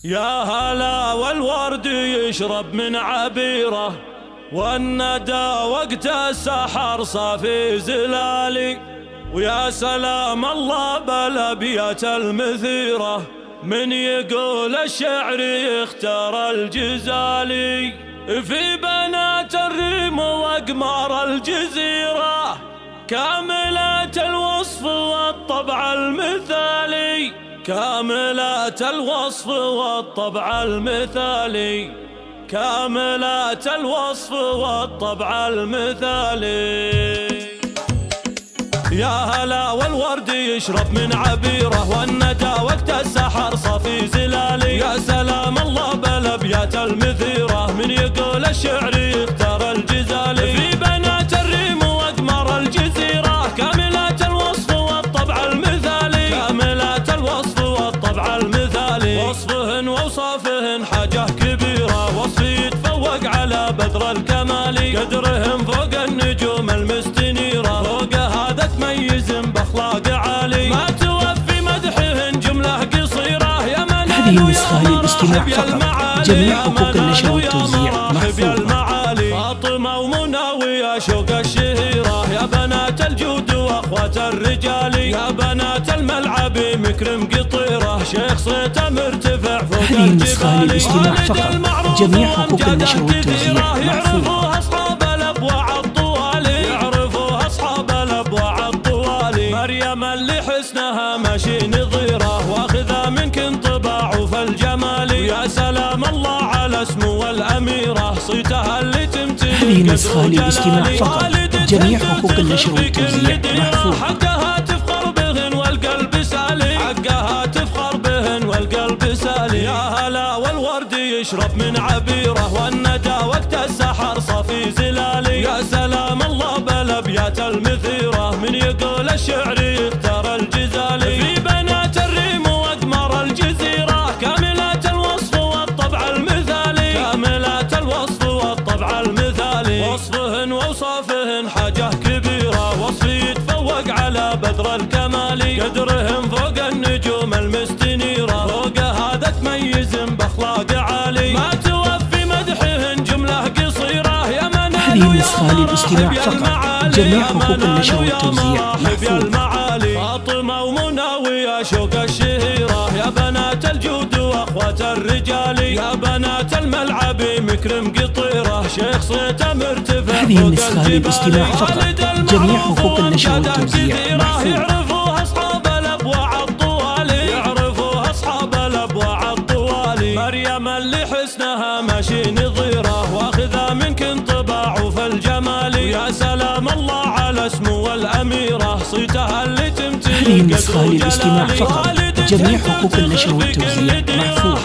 يا هلا والورد يشرب من عبيره، والندى وقت السحر صافي زلالي. ويا سلام الله بالابيات المثيره، من يقول الشعر يختار الجزالي. في بنات الريم واقمار الجزيره، كاملات الوصف والطبع المثالي، كاملات الوصف والطبع المثالي، كاملات الوصف والطبع المثالي. يا هلا والورد يشرب من عبيره، والندى وقت السحر صافي زلالي. يا سلام الله بالابيات المثيره، من يقول الشعر يختار الجزالي. في بنات الريم واقمار الجزيره، كاملات الوصف والطبع المثالي، كاملات الوصف والطبع المثالي. وصفهن واوصافهن حاجه كبيره، وصف يتفوق على بدر الكمال. قدرهم فوق النجوم المستنيره، فوق هذا تميز باخلاق عالي. ما توفي مدحهن جمله قصيره، يا من هذه النسخة للاستماع فقط، جميع حقوق النشر والتوزيع محفوظة. فاطمة ومناوية شوق الشهيرة، يا بنات الجود واخوات الرجال. يا بنات الملعب مكرم قطيرة، شيخ صيته مرتفع فوق الجبال. هذه النسخة للاستماع فقط، جميع حقوق النشر والتوزيع محفوظة. أصحاب الأبواع الطوالي، يعرفوها أصحاب الأبواع الطوالي. مريم اللي حسنها ماشي نظيرة، واخذة منك انطباع فالجمال. يا سلام الله على اسمه والأميرة، صيتها اللي تمتلك. هذه النسخة للاستماع فقط، جميع حقوق النشر والتوزيع محفوظة. حقها تفخر بهن والقلب سالي، حقها تفخر بهن والقلب سالي. يا هلا والورد يشرب من عبيره، والندى وقت السحر صافي زلالي. يا سلام الله بالابيات المثيره، من يقول الشعر يختار الجزالي. في بنات الريم واقمار الجزيره، كاملات الوصف والطبع المثالي، كاملات الوصف والطبع المثالي. وصفهن واوصافهن حاجه كبيره، وصف يتفوق على بدر الكمال. قدرهم فوق النجوم المستنيره، فوق هذا تميز باخلاق عالي. ما توفي مدحهن جمله قصيره، يا من هذه النسخة للاستماع فقط، جميع حقوق النشر والتوزيع محفوظة. فاطمة ومناوية شوق الشهيرة، يا بنات الجود واخوات الرجال. يا بنات الملعب مكرم قطيرة، شيخ صيته مرتفع. هذه النسخة للاستماع فقط، جميع حقوق النشر والتوزيع محفوظة. يعرفوها أصحاب الأبواع الطوالي، يعرفوها أصحاب الأبواع الطوالي. مريم اللي حسنها ماشي نظيرة، واخذة منك انطباع فالجمال. يا سلام الله على اسمه والأميرة، صيتها اللي تمتلك. هذه النسخة للاستماع فقط، جميع حقوق النشر والتوزيع محفوظة.